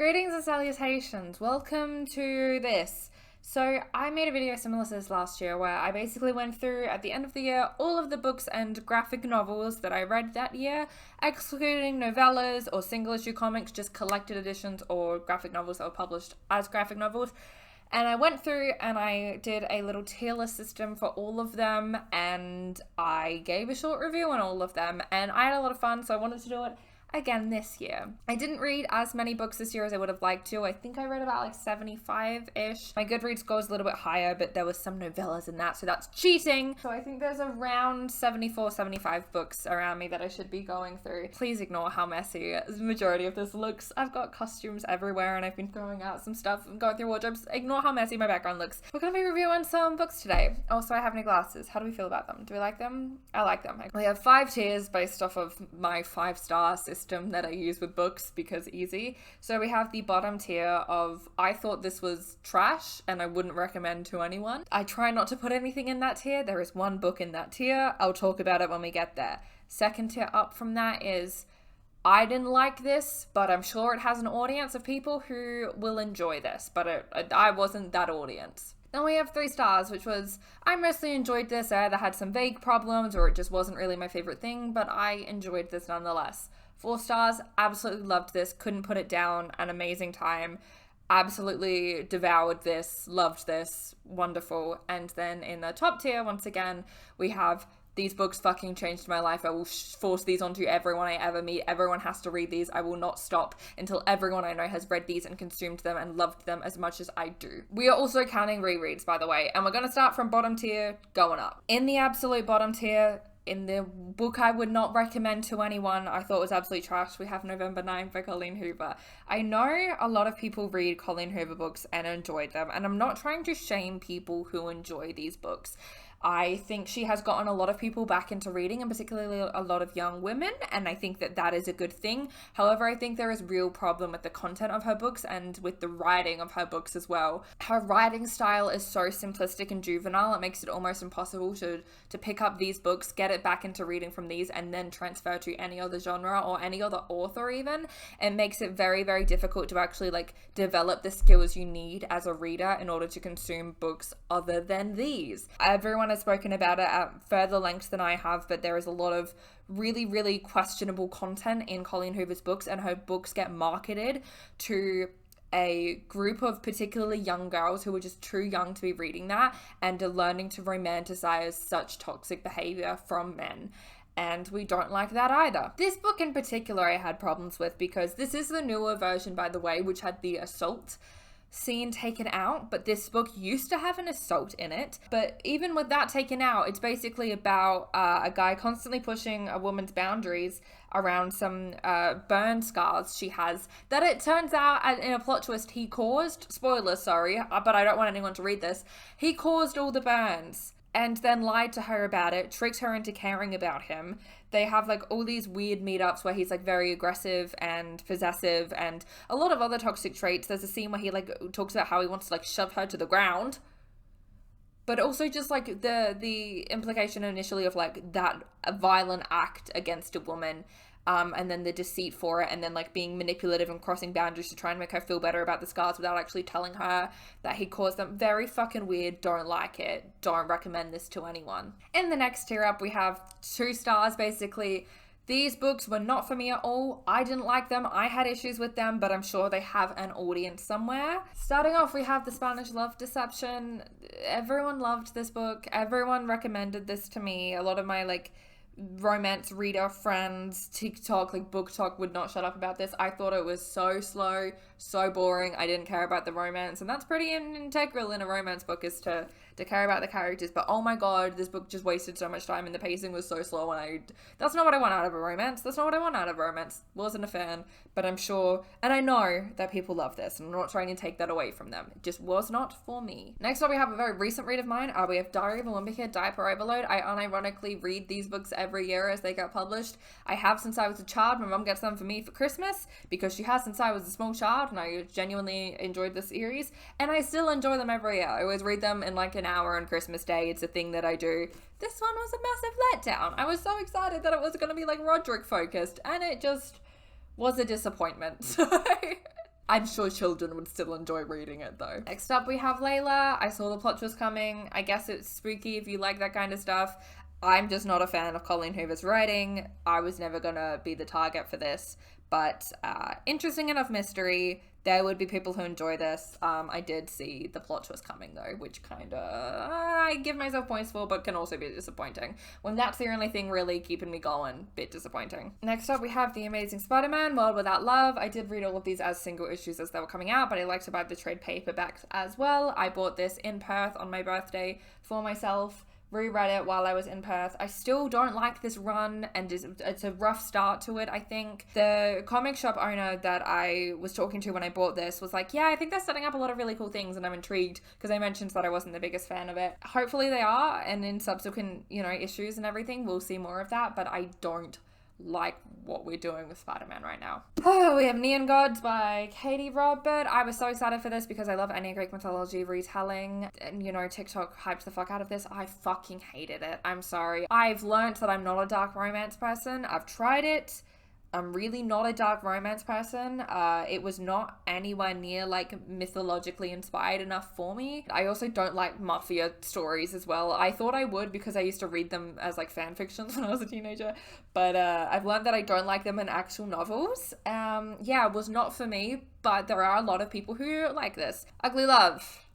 Greetings and salutations. Welcome to this. So I made a video similar to this last year where I basically went through at the end of the year all of the books and graphic novels that I read that year, excluding novellas or single issue comics, just collected editions or graphic novels that were published as graphic novels. And I went through and I did a little tier list system for all of them, and I gave a short review on all of them, and I had a lot of fun, so I wanted to do it again this year. I didn't read as many books this year as I would have liked to. I think I read about like 75-ish. My Goodreads score is a little bit higher, but there was some novellas in that, so that's cheating. So I think there's around 74, 75 books around me that I should be going through. Please ignore how messy the majority of this looks. I've got costumes everywhere and I've been throwing out some stuff and going through wardrobes. Ignore how messy my background looks. We're gonna be reviewing some books today. Also, I have new glasses. How do we feel about them? Do we like them? I like them. We have 5 tiers based off of my 5-star system that I use with books because easy. So we have the bottom tier of I thought this was trash and I wouldn't recommend to anyone. I try not to put anything in that tier. There is one book in that tier. I'll talk about it when we get there. Second tier up from that is I didn't like this, but I'm sure it has an audience of people who will enjoy this, but I wasn't that audience. Then we have 3 stars, which was, I mostly enjoyed this. I either had some vague problems or it just wasn't really my favorite thing, but I enjoyed this nonetheless. 4 stars, absolutely loved this, couldn't put it down, an amazing time, absolutely devoured this, loved this, wonderful. And then in the top tier, once again, we have these books fucking changed my life. I will force these onto everyone I ever meet. Everyone has to read these. I will not stop until everyone I know has read these and consumed them and loved them as much as I do. We are also counting rereads, by the way, and we're going to start from bottom tier going up. In the absolute bottom tier, in the book I would not recommend to anyone, I thought was absolutely trash, we have November 9 by Colleen Hoover. I know a lot of people read Colleen Hoover books and enjoyed them, and I'm not trying to shame people who enjoy these books. I think she has gotten a lot of people back into reading, and particularly a lot of young women, and I think that that is a good thing. However, I think there is real problem with the content of her books and with the writing of her books as well. Her writing style is so simplistic and juvenile, it makes it almost impossible to pick up these books, get it back into reading from these, and then transfer to any other genre or any other author even. It makes it very, very difficult to actually develop the skills you need as a reader in order to consume books other than these. Everyone has spoken about it at further length than I have, but there is a lot of really, really questionable content in Colleen Hoover's books, and her books get marketed to a group of particularly young girls who are just too young to be reading that and are learning to romanticize such toxic behavior from men. And we don't like that either. This book in particular I had problems with because this is the newer version, by the way, which had the assault scene taken out, but this book used to have an assault in it. But even with that taken out, it's basically about a guy constantly pushing a woman's boundaries around some burn scars she has that it turns out in a plot twist he caused. Spoilers, sorry, but I don't want anyone to read this. He caused all the burns and then lied to her about it, tricked her into caring about him. They have all these weird meetups where he's very aggressive and possessive and a lot of other toxic traits. There's a scene where he talks about how he wants to shove her to the ground. But also just the implication initially of that a violent act against a woman. And then the deceit for it, and then being manipulative and crossing boundaries to try and make her feel better about the scars without actually telling her that he caused them. Very fucking weird. Don't like it. Don't recommend this to anyone. In the next tier up, we have 2 stars basically. These books were not for me at all. I didn't like them. I had issues with them, but I'm sure they have an audience somewhere. Starting off, we have The Spanish Love Deception. Everyone loved this book. Everyone recommended this to me. A lot of my romance reader friends, TikTok, book talk would not shut up about this. I thought it was so slow, so boring. I didn't care about the romance, and that's pretty integral in a romance book, is to care about the characters. But oh my god, this book just wasted so much time and the pacing was so slow, and that's not what I want out of a romance. That's not what I want out of a romance. Wasn't a fan, but I'm sure, and I know that people love this, and I'm not trying to take that away from them. It just was not for me. Next up, we have a very recent read of mine. We have Diary of a Wimpy Kid, Diaper Overload. I unironically read these books every year as they get published. I have since I was a child. My mom gets them for me for Christmas because she has since I was a small child, and I genuinely enjoyed the series, and I still enjoy them every year. I always read them in an hour on Christmas Day. It's a thing that I do. This one was a massive letdown. I was so excited that it was going to be Roderick focused, and it just was a disappointment. So I'm sure children would still enjoy reading it though. Next up we have Layla. I saw the plot twist coming. I guess it's spooky if you like that kind of stuff. I'm just not a fan of Colleen Hoover's writing. I was never gonna be the target for this, but interesting enough mystery. There would be people who enjoy this. I did see the plot twist coming though, which kind of I give myself points for, but can also be disappointing. When that's the only thing really keeping me going, bit disappointing. Next up we have The Amazing Spider-Man, World Without Love. I did read all of these as single issues as they were coming out, but I like to buy the trade paperbacks as well. I bought this in Perth on my birthday for myself. Reread it while I was in Perth. I still don't like this run, and it's a rough start to it, I think. The comic shop owner that I was talking to when I bought this was like, yeah, I think they're setting up a lot of really cool things, and I'm intrigued because I mentioned that I wasn't the biggest fan of it. Hopefully they are, and in subsequent, issues and everything, we'll see more of that, but I don't like what we're doing with Spider-Man right now. Oh, we have Neon Gods by Katie Robert. I was so excited for this because I love any Greek mythology retelling, and TikTok hyped the fuck out of this. I fucking hated it. I'm sorry. I've learned that I'm not a dark romance person. I've tried it. I'm really not a dark romance person. It was not anywhere near mythologically inspired enough for me. I also don't like mafia stories as well. I thought I would because I used to read them as fan fictions when I was a teenager, but I've learned that I don't like them in actual novels. Yeah, it was not for me, but there are a lot of people who like this. Ugly Love.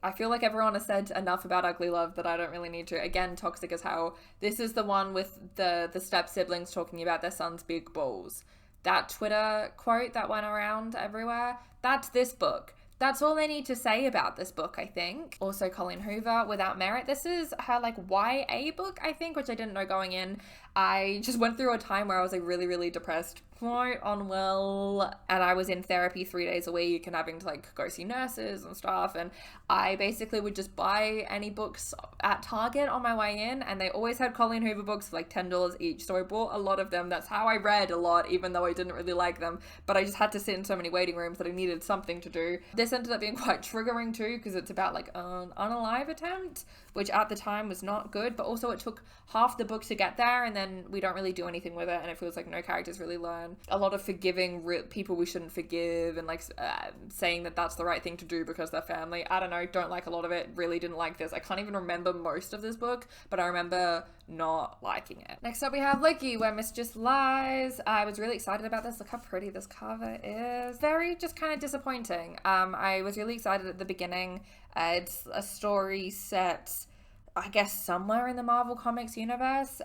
I feel like everyone has said enough about Ugly Love that I don't really need to. Again, toxic as hell. This is the one with the step siblings talking about their son's big balls. That Twitter quote that went around everywhere, that's this book. That's all they need to say about this book, I think. Also, Colleen Hoover, Without Merit. This is her YA book, I think, which I didn't know going in. I just went through a time where I was really, really depressed, quite unwell, and I was in therapy 3 days a week and having to go see nurses and stuff, and I basically would just buy any books at Target on my way in, and they always had Colleen Hoover books for $10 each, so I bought a lot of them. That's how I read a lot, even though I didn't really like them, but I just had to sit in so many waiting rooms that I needed something to do. This ended up being quite triggering too, because it's about an unalive attempt, which at the time was not good, but also it took half the book to get there, and then we don't really do anything with it, and it feels like no characters really learn. A lot of forgiving people we shouldn't forgive, and saying that that's the right thing to do because they're family. I don't know, don't like a lot of it, really didn't like this. I can't even remember most of this book, but I remember not liking it. Next up we have Loki, Where Mischief Lies. I was really excited about this. Look how pretty this cover is. Very just kind of disappointing. I was really excited at the beginning. It's a story set, I guess, somewhere in the Marvel Comics universe,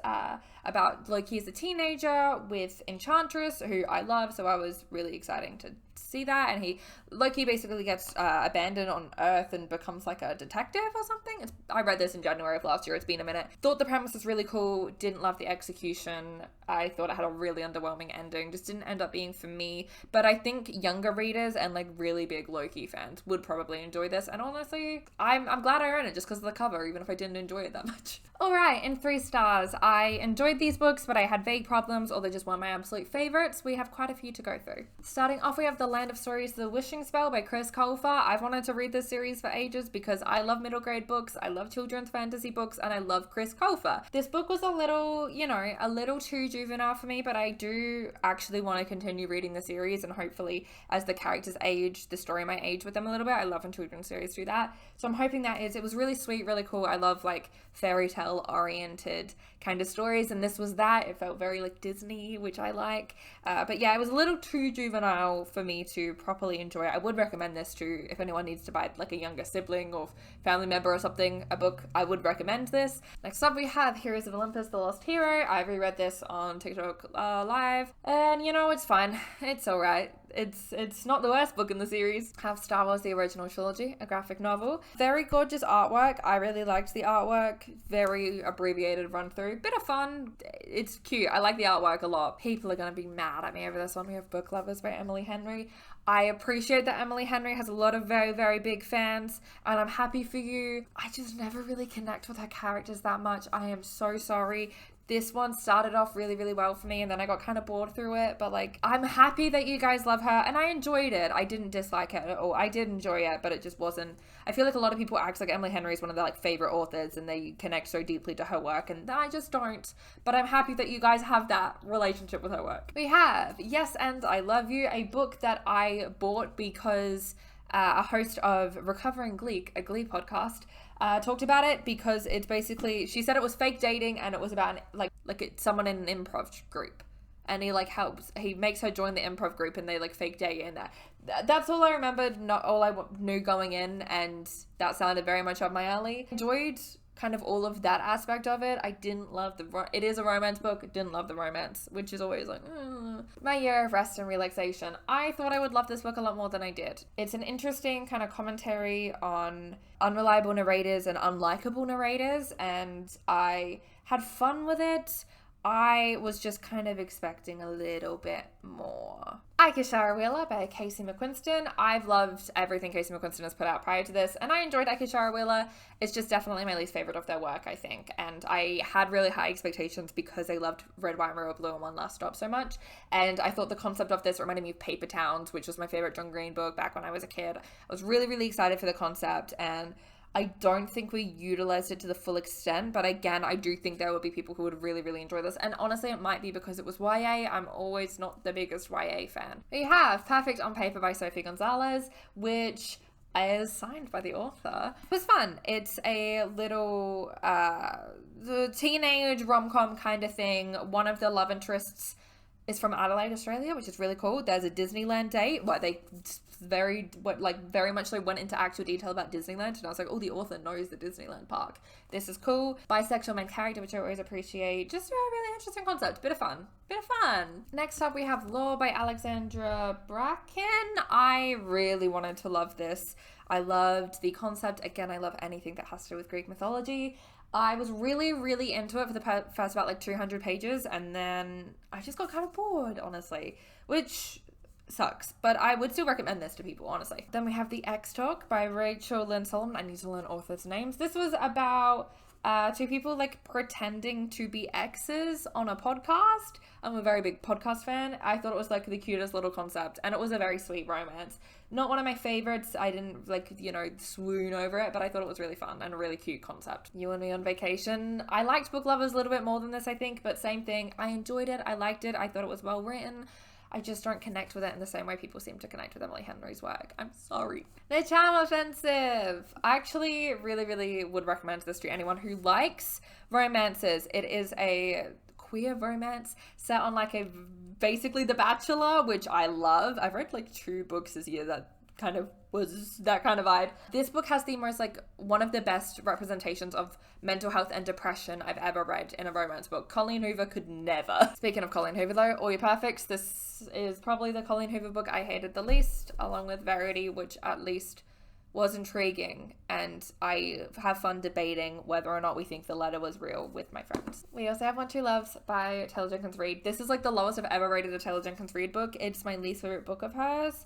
about Loki as a teenager with Enchantress, who I love, so I was really excited to see that. And Loki basically gets abandoned on Earth and becomes a detective or something. I read this in January of last year. It's been a minute. Thought the premise was really cool. Didn't love the execution. I thought it had a really underwhelming ending. Just didn't end up being for me. But I think younger readers and really big Loki fans would probably enjoy this. And honestly, I'm glad I own it just because of the cover, even if I didn't enjoy it that much. Alright, in 3 stars, I enjoyed these books, but I had vague problems, or they just weren't my absolute favorites. We have quite a few to go through. Starting off, we have The Land of Stories, The Wishing Spell by Chris Colfer. I've wanted to read this series for ages because I love middle grade books, I love children's fantasy books, and I love Chris Colfer. This book was a little, a little too juvenile for me, but I do actually want to continue reading the series, and hopefully as the characters age, the story might age with them a little bit. I love when children's series do that. So I'm hoping it was really sweet, really cool. I love fairy tale oriented kind of stories, and this was that. It felt very Disney, which I like, but yeah, it was a little too juvenile for me to properly enjoy it. I would recommend this to, if anyone needs to buy a younger sibling or family member or something, a book, I would recommend this. Next up we have Heroes of Olympus, The Lost Hero. I reread this on TikTok live, and it's fine. It's alright. It's not the worst book in the series. Have Star Wars The Original Trilogy, a graphic novel. Very gorgeous artwork. I really liked the artwork. Very abbreviated run through. Bit of fun. It's cute. I like the artwork a lot. People are going to be mad at me over this one. We have Book Lovers by Emily Henry. I appreciate that Emily Henry has a lot of very, very big fans, and I'm happy for you. I just never really connect with her characters that much. I am so sorry. This one started off really, really well for me, and then I got kind of bored through it, but like, I'm happy that you guys love her, and I enjoyed it. I didn't dislike it at all. I did enjoy it, but it just wasn't, I feel like a lot of people act like Emily Henry is one of their like favorite authors, and they connect so deeply to her work, and I just don't. But I'm happy that you guys have that relationship with her work. We have Yes and I Love You, a book that I bought because a host of Recovering Gleek, a Glee podcast, talked about it, because it's basically, she said it was fake dating, and it was about it's someone in an improv group, and he makes her join the improv group, and they like fake date in that. That's all I remembered, not all I knew going in, and that sounded very much up my alley. Enjoyed kind of all of that aspect of it. I didn't love it is a romance book, didn't love the romance, which is always like, My Year of Rest and Relaxation. I thought I would love this book a lot more than I did. It's an interesting kind of commentary on unreliable narrators and unlikable narrators, and I had fun with it. I was just kind of expecting a little bit more. Ike Shara Wheeler by Casey McQuiston. I've loved everything Casey McQuiston has put out prior to this, and I enjoyed Ike Shara Wheeler. It's just definitely my least favorite of their work, I think, and I had really high expectations because I loved Red, White, Royal Blue and One Last Stop so much, and I thought the concept of this reminded me of Paper Towns, which was my favorite John Green book back when I was a kid. I was really, really excited for the concept, and I don't think we utilized it to the full extent, but again, I do think there would be people who would really, really enjoy this. And honestly, it might be because it was YA. I'm always not the biggest YA fan. We have Perfect on Paper by Sophie Gonzalez, which is signed by the author. It was fun. It's a little the teenage rom-com kind of thing. One of the love interests is from Adelaide, Australia, which is really cool. There's a Disneyland date. Very much so went into actual detail about Disneyland, and I was like, oh, the author knows the Disneyland park. This is cool. Bisexual main character, which I always appreciate. Just a really interesting concept. Bit of fun. Next up, we have Law by Alexandra Bracken. I really wanted to love this. I loved the concept. Again, I love anything that has to do with Greek mythology. I was really, really into it for the first about 200 pages, and then I just got kind of bored, honestly, which sucks, but I would still recommend this to people, honestly. Then we have The X Talk by Rachel Lynn Solomon. I need to learn authors' names. This was about two people pretending to be exes on a podcast. I'm a very big podcast fan. I thought it was the cutest little concept, and it was a very sweet romance. Not one of my favorites. I didn't swoon over it, but I thought it was really fun and a really cute concept. You and Me on Vacation. I liked Book Lovers a little bit more than this, I think, but same thing. I enjoyed it. I liked it. I thought it was well written. I just don't connect with it in the same way people seem to connect with Emily Henry's work. I'm sorry. The Charm Offensive. I actually really, really would recommend this to anyone who likes romances. It is a queer romance set on basically The Bachelor, which I love. I've read 2 books this year that kind of was that kind of vibe. This book has the most one of the best representations of mental health and depression I've ever read in a romance book. Colleen Hoover could never. Speaking of Colleen Hoover though, All Your Perfects, this is probably the Colleen Hoover book I hated the least, along with Verity, which at least was intriguing, and I have fun debating whether or not we think the letter was real with my friends. We also have One True Loves by Taylor Jenkins Reid. This is the lowest I've ever rated a Taylor Jenkins Reid book. It's my least favorite book of hers,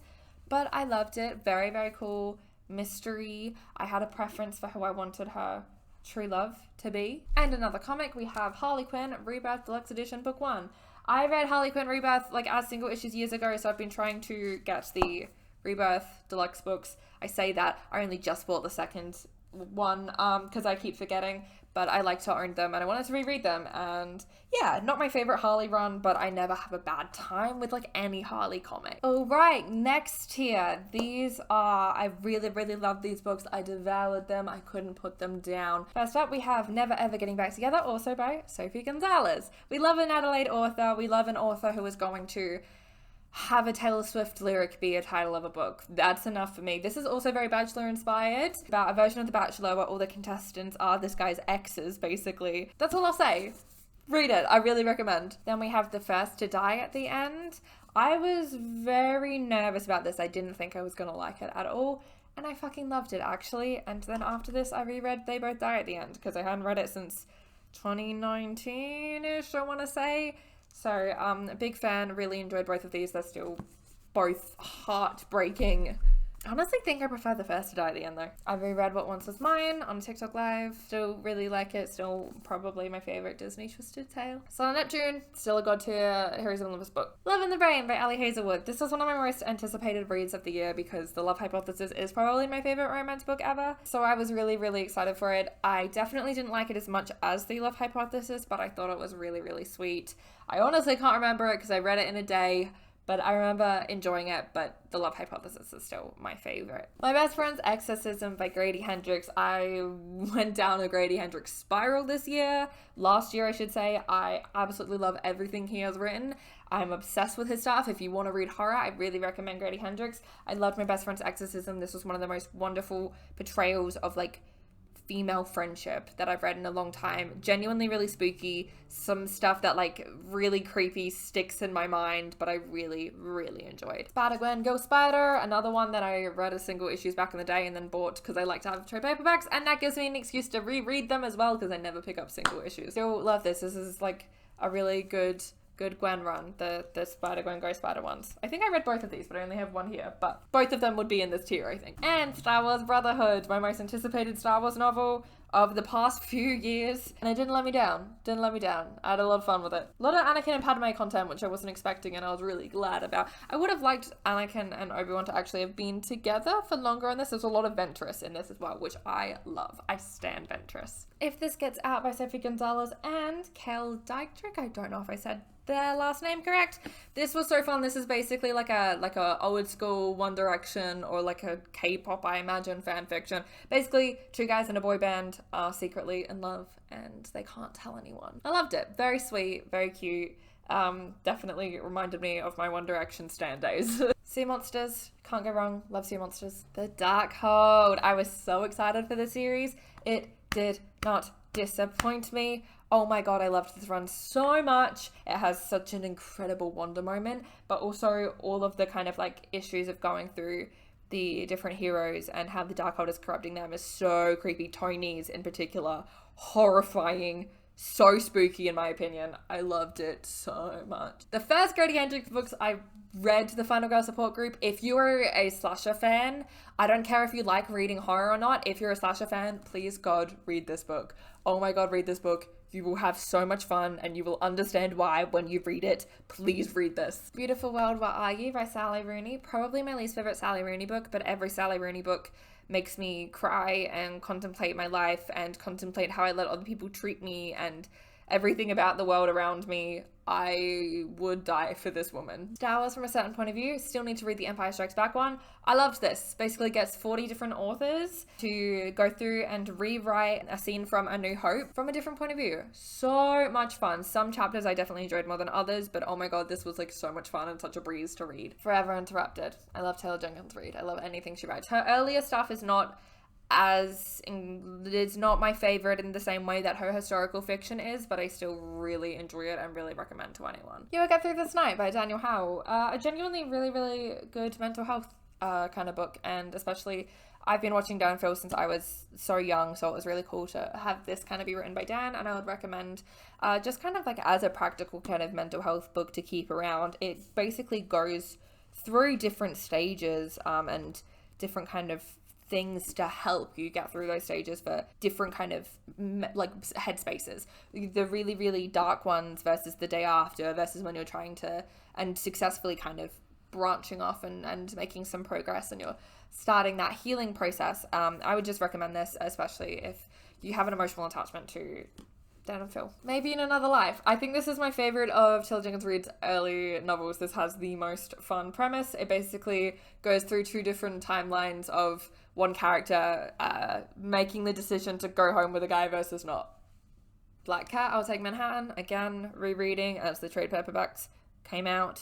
but I loved it. Very, very cool mystery. I had a preference for who I wanted her true love to be. And another comic, we have Harley Quinn Rebirth Deluxe Edition Book 1. I read Harley Quinn Rebirth as single issues years ago, so I've been trying to get the Rebirth Deluxe books. I say that, I only just bought the second one because I keep forgetting, but I like to own them and I wanted to reread them. And yeah, not my favorite Harley run, but I never have a bad time with any Harley comic. All right, next here, these are, I really, really love these books. I devoured them. I couldn't put them down. First up, we have Never Ever Getting Back Together, also by Sophie Gonzalez. We love an Adelaide author. We love an author who is going to have a Taylor Swift lyric be a title of a book. That's enough for me. This is also very Bachelor inspired, about a version of The Bachelor where all the contestants are this guy's exes, basically. That's all I'll say. Read it. I really recommend. Then we have The First to Die at the End. I was very nervous about this. I didn't think I was gonna like it at all, and I fucking loved it, actually. And then after this, I reread They Both Die at the End, because I hadn't read it since 2019-ish, I want to say. So, a big fan, really enjoyed both of these. They're still both heartbreaking I honestly think I prefer the first to die at the end though. I reread What Once Was Mine on TikTok Live. Still really like it. Still probably my favourite Disney Twisted Tale. Silent Neptune, still a god tier Heroes of Olympus book. Love in the Brain by Ali Hazelwood. This was one of my most anticipated reads of the year because The Love Hypothesis is probably my favourite romance book ever. So I was really, really excited for it. I definitely didn't like it as much as The Love Hypothesis, but I thought it was really, really sweet. I honestly can't remember it because I read it in a day. But I remember enjoying it, but The Love Hypothesis is still my favorite. My Best Friend's Exorcism by Grady Hendrix. I went down a Grady Hendrix spiral this year. Last year, I should say. I absolutely love everything he has written. I'm obsessed with his stuff. If you want to read horror, I really recommend Grady Hendrix. I loved My Best Friend's Exorcism. This was one of the most wonderful portrayals of like female friendship that I've read in a long time. Genuinely really spooky. Some stuff that like really creepy sticks in my mind, but I really, really enjoyed. Spider-Gwen Go Spider, another one that I read as single issues back in the day and then bought because I like to have trade paperbacks, and that gives me an excuse to reread them as well because I never pick up single issues. Still love this. This is like a really good Gwen run, the Spider-Gwen Go Spider ones. I think I read both of these, but I only have one here, but both of them would be in this tier, I think. And Star Wars Brotherhood, my most anticipated Star Wars novel of the past few years, and it didn't let me down. I had a lot of fun with it. A lot of Anakin and Padme content, which I wasn't expecting, and I was really glad about. I would have liked Anakin and Obi-Wan to actually have been together for longer on this. There's a lot of Ventress in this as well, which I love. I stan Ventress. If This Gets Out by Sophie Gonzalez and Kel Dietrich, I don't know if I said their last name correct. This was so fun. This is basically like a old school One Direction or like a K-pop, I imagine, fan fiction. Basically, two guys in a boy band are secretly in love and they can't tell anyone. I loved it. Very sweet, very cute. Definitely reminded me of my One Direction stan days. Sea Monsters, can't go wrong. Love Sea Monsters. The Dark Hold. I was so excited for the series. It did not disappoint me. Oh my god, I loved this run so much. It has such an incredible wonder moment, but also all of the kind of like issues of going through the different heroes and how the Darkhold is corrupting them is so creepy. Tony's in particular, horrifying, so spooky in my opinion. I loved it so much. The first Grady Hendrix books I read the Final Girl support group. If you are a slasher fan, I don't care if you like reading horror or not. If you're a slasher fan, please God, read this book. Oh my god, read this book. You will have so much fun and you will understand why when you read it. Please read this. Beautiful World, What Are You by Sally Rooney. Probably my least favorite Sally Rooney book, but every Sally Rooney book makes me cry and contemplate my life and contemplate how I let other people treat me and everything about the world around me. I would die for this woman. Star Wars from a Certain Point of View. Still need to read the Empire Strikes Back one. I loved this. Basically gets 40 different authors to go through and rewrite a scene from A New Hope from a different point of view. So much fun. Some chapters I definitely enjoyed more than others, but oh my god, this was like so much fun and such a breeze to read. Forever Interrupted. I love Taylor Jenkins Reid. I love anything she writes. Her earlier stuff is not it's not my favorite in the same way that her historical fiction is, but I still really enjoy it and really recommend to anyone. You Will Get Through This Night by Daniel Howell. A genuinely really, really good mental health kind of book, and especially I've been watching Dan Phil since I was so young, so it was really cool to have this kind of be written by Dan, and I would recommend just kind of like as a practical kind of mental health book to keep around. It basically goes through different stages and different kind of things to help you get through those stages for different kind of like headspaces. The really, really dark ones versus the day after versus when you're trying to and successfully kind of branching off and making some progress and you're starting that healing process. I would just recommend this, especially if you have an emotional attachment to Dan and Phil. Maybe in Another Life. I think this is my favorite of Taylor Jenkins Reid's early novels. This has the most fun premise. It basically goes through two different timelines of one character making the decision to go home with a guy versus not. Black Cat, I'll Take Manhattan. Again, rereading as the trade paperbacks came out.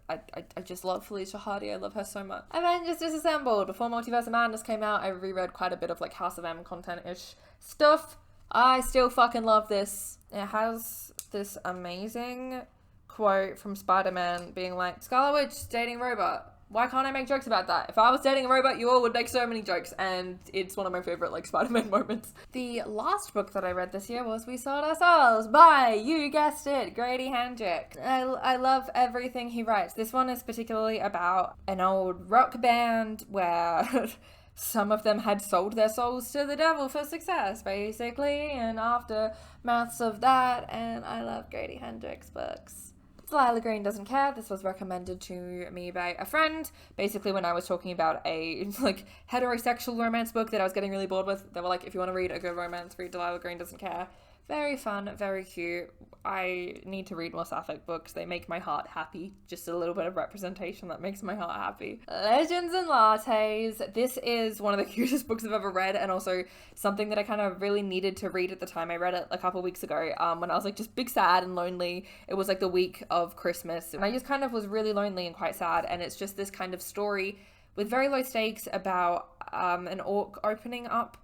I just love Felicia Hardy. I love her so much. Avengers Disassembled. Before Multiverse of Madness came out, I reread quite a bit of like House of M content-ish stuff. I still fucking love this. It has this amazing quote from Spider-Man being like, Scarlet Witch dating robot. Why can't I make jokes about that? If I was dating a robot, you all would make so many jokes, and it's one of my favorite, like, Spider-Man moments. The last book that I read this year was We Sold Our Souls by, you guessed it, Grady Hendrix. I love everything he writes. This one is particularly about an old rock band where some of them had sold their souls to the devil for success, basically, and aftermaths of that, and I love Grady Hendrix books. Delilah Green Doesn't Care. This was recommended to me by a friend. Basically, when I was talking about a, like, heterosexual romance book that I was getting really bored with, they were like, if you want to read a good romance, read Delilah Green Doesn't Care. Very fun, very cute. I need to read more sapphic books. They make my heart happy. Just a little bit of representation that makes my heart happy. Legends and Lattes. This is one of the cutest books I've ever read, and also something that I kind of really needed to read at the time. I read it a couple weeks ago when I was like just big sad and lonely. It was like the week of Christmas, and I just kind of was really lonely and quite sad, and it's just this kind of story with very low stakes about an orc opening up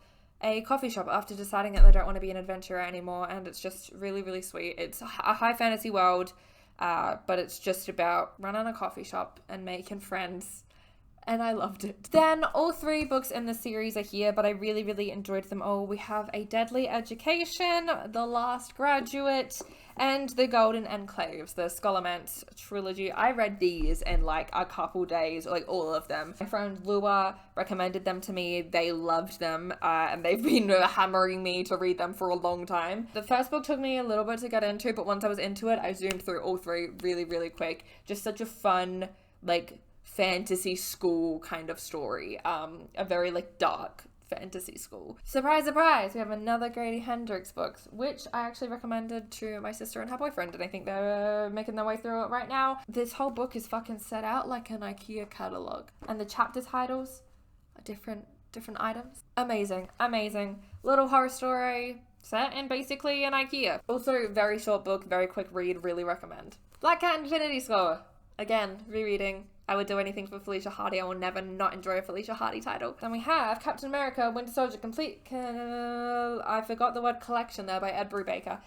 a coffee shop after deciding that they don't want to be an adventurer anymore, and it's just really, really sweet. It's a high fantasy world, but it's just about running a coffee shop and making friends, and I loved it. Then all 3 books in the series are here, but I really, really enjoyed them all. We have A Deadly Education, The Last Graduate, and The Golden Enclaves, the Scholomance trilogy. I read these in like a couple days, like all of them. My friend Lua recommended them to me. They loved them, and they've been hammering me to read them for a long time. The first book took me a little bit to get into, but once I was into it, I zoomed through all 3 really, really quick. Just such a fun, like, fantasy school kind of story. A very, like, dark fantasy school. Surprise, surprise! We have another Grady Hendrix book, which I actually recommended to my sister and her boyfriend, and I think they're making their way through it right now. This whole book is fucking set out like an IKEA catalogue, and the chapter titles are different items. Amazing, amazing. Little horror story set in basically an IKEA. Also, very short book, very quick read, really recommend. Black Cat Infinity Score. Again, rereading. I would do anything for Felicia Hardy. I will never not enjoy a Felicia Hardy title. Then we have Captain America Winter Soldier Complete. I forgot the word collection there by Ed Brubaker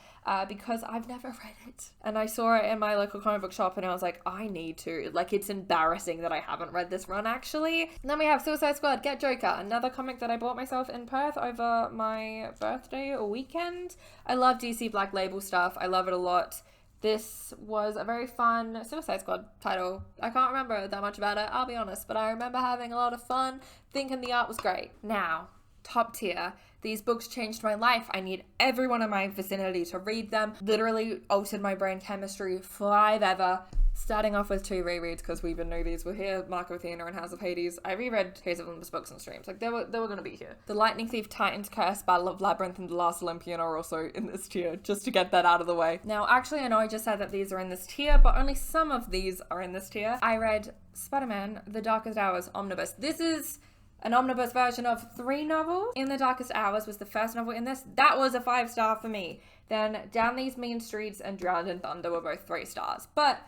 because I've never read it. And I saw it in my local comic book shop and I was like, I need to. Like, it's embarrassing that I haven't read this run, actually. And then we have Suicide Squad Get Joker, another comic that I bought myself in Perth over my birthday or weekend. I love DC Black Label stuff. I love it a lot. This was a very fun Suicide Squad title. I can't remember that much about it, I'll be honest, but I remember having a lot of fun, thinking the art was great. Now, top tier. These books changed my life. I need everyone in my vicinity to read them. Literally altered my brain chemistry forever. Starting off with 2 rereads, because we even knew these were here. Mark of Athena and House of Hades. I reread Case of Olympus books and streams. Like, they were going to be here. The Lightning Thief, Titan's Curse, Battle of Labyrinth, and The Last Olympian are also in this tier, just to get that out of the way. Now, actually, I know I just said that these are in this tier, but only some of these are in this tier. I read Spider-Man, The Darkest Hours Omnibus. This is an omnibus version of 3 novels. In the Darkest Hours was the first novel in this. That was a 5-star for me. Then Down These Mean Streets and Drowned in Thunder were both 3 stars. But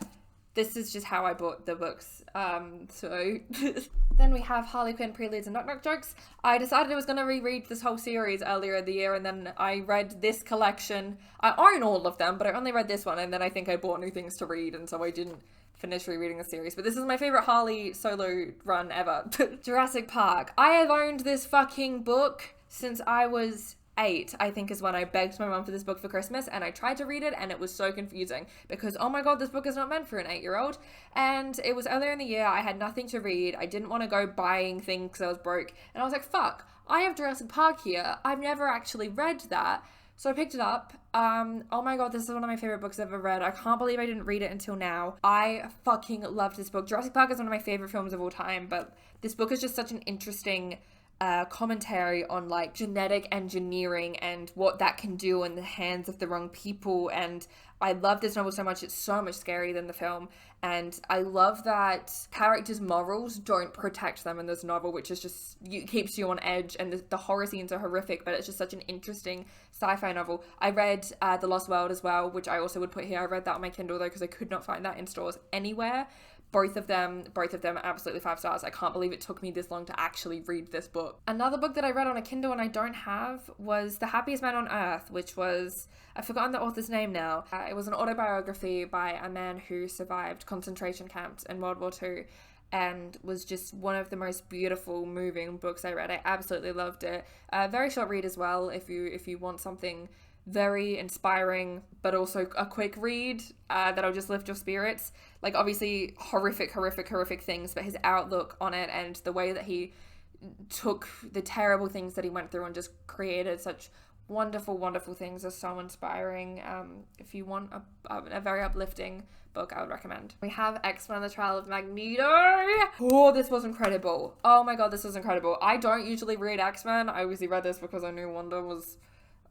this is just how I bought the books. Then we have Harley Quinn Preludes and Knock Knock Jokes. I decided I was going to reread this whole series earlier in the year, and then I read this collection. I own all of them, but I only read this one, and then I think I bought new things to read, and so I didn't finish rereading the series. But this is my favorite Harley solo run ever. Jurassic Park. I have owned this fucking book since I was 8, I think, is when I begged my mum for this book for Christmas, and I tried to read it and it was so confusing because, oh my god, this book is not meant for an 8-year-old. And it was earlier in the year, I had nothing to read, I didn't want to go buying things because I was broke, and I was like, fuck, I have Jurassic Park here, I've never actually read that. So I picked it up. Oh my god, this is one of my favorite books I've ever read. I can't believe I didn't read it until now. I fucking loved this book. Jurassic Park is one of my favorite films of all time, but this book is just such an interesting commentary on like genetic engineering and what that can do in the hands of the wrong people. And I love this novel so much. It's so much scarier than the film, and I love that characters' morals don't protect them in this novel, which is just keeps you on edge, and the horror scenes are horrific, but it's just such an interesting sci-fi novel. I read The Lost World as well, which I also would put here. I read that on my Kindle though because I could not find that in stores anywhere. Both of them are absolutely 5 stars. I can't believe it took me this long to actually read this book. Another book that I read on a Kindle and I don't have was The Happiest Man on Earth, which was, I've forgotten the author's name now. It was an autobiography by a man who survived concentration camps in World War II. and was just one of the most beautiful, moving books I read. I absolutely loved it. Very short read as well, if you want something very inspiring, but also a quick read that'll just lift your spirits. Like, obviously horrific things, but his outlook on it and the way that he took the terrible things that he went through and just created such wonderful things is so inspiring. If you want a very uplifting book, I would recommend. We have X-Men and the Trial of Magneto. Oh, this was incredible. Oh my god, this was incredible. I don't usually read X-Men. I obviously read this because I knew Wanda was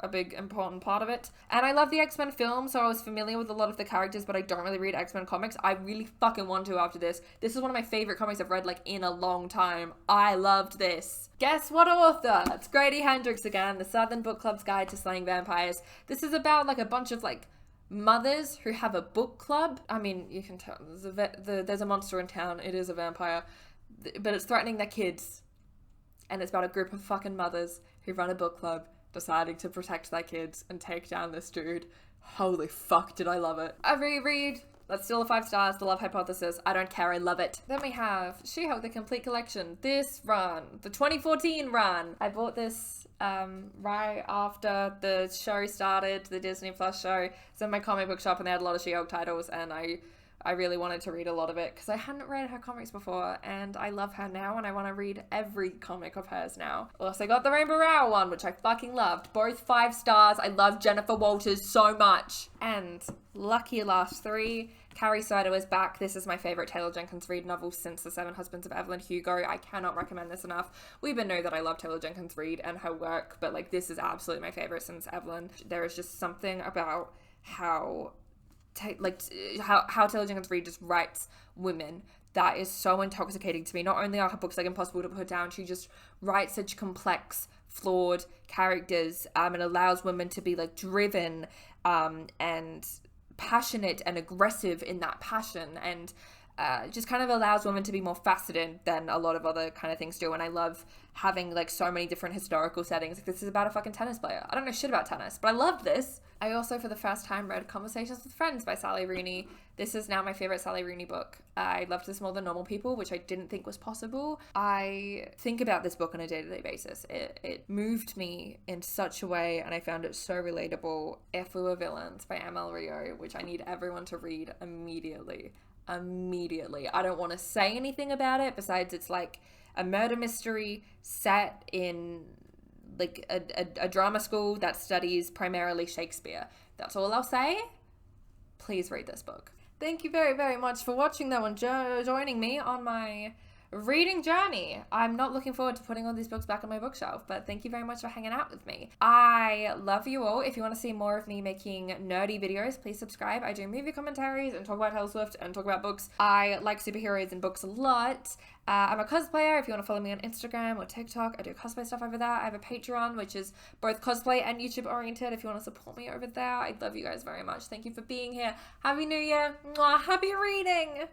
a big important part of it, and I love the X-Men film, so I was familiar with a lot of the characters, but I don't really read X-Men comics. I really fucking want to after this. This is one of my favorite comics I've read like in a long time. I loved this. Guess what author? It's Grady Hendrix again, The Southern Book Club's Guide to Slaying Vampires. This is about like a bunch of like mothers who have a book club. I mean, you can tell there's a monster in town. It is a vampire, but it's threatening their kids, and it's about a group of fucking mothers who run a book club deciding to protect their kids and take down this dude. Holy fuck, did I love it. A reread. That's still a 5 stars. The Love Hypothesis. I don't care. I love it. Then we have She-Hulk, the Complete Collection. This run. The 2014 run. I bought this right after the show started, the Disney Plus show. It's in my comic book shop and they had a lot of She-Hulk titles, and I really wanted to read a lot of it because I hadn't read her comics before, and I love her now and I want to read every comic of hers now. Also got the Rainbow Rowell one, which I fucking loved. Both 5 stars. I love Jennifer Walters so much. And lucky last 3. Carrie Soder is back. This is my favorite Taylor Jenkins Reid novel since The Seven Husbands of Evelyn Hugo. I cannot recommend this enough. We even know that I love Taylor Jenkins Reid and her work, but like this is absolutely my favorite since Evelyn. There is just something about how Taylor Jenkins Reid just writes women that is so intoxicating to me. Not only are her books like impossible to put down, she just writes such complex, flawed characters, and allows women to be like driven and passionate and aggressive in that passion, and just kind of allows women to be more faceted than a lot of other kind of things do. And I love having like so many different historical settings. Like, this is about a fucking tennis player. I don't know shit about tennis, but I loved this. I also, for the first time, read Conversations with Friends by Sally Rooney. This is now my favorite Sally Rooney book. I loved this more than Normal People, which I didn't think was possible. I think about this book on a day-to-day basis. It moved me in such a way, and I found it so relatable. If We Were Villains by ML Rio, which I need everyone to read immediately. I don't want to say anything about it besides it's like a murder mystery set in like a drama school that studies primarily Shakespeare. That's all I'll say. Please read this book. Thank you very much for watching though and joining me on my reading journey. I'm not looking forward to putting all these books back on my bookshelf, but thank you very much for hanging out with me. I love you all. If you want to see more of me making nerdy videos, please subscribe. I do movie commentaries and talk about Taylor Swift and talk about books. I like superheroes and books a lot. I'm a cosplayer. If you want to follow me on Instagram or TikTok, I do cosplay stuff over there. I have a Patreon, which is both cosplay and YouTube oriented. If you want to support me over there, I love you guys very much. Thank you for being here. Happy New Year. Mwah. Happy reading.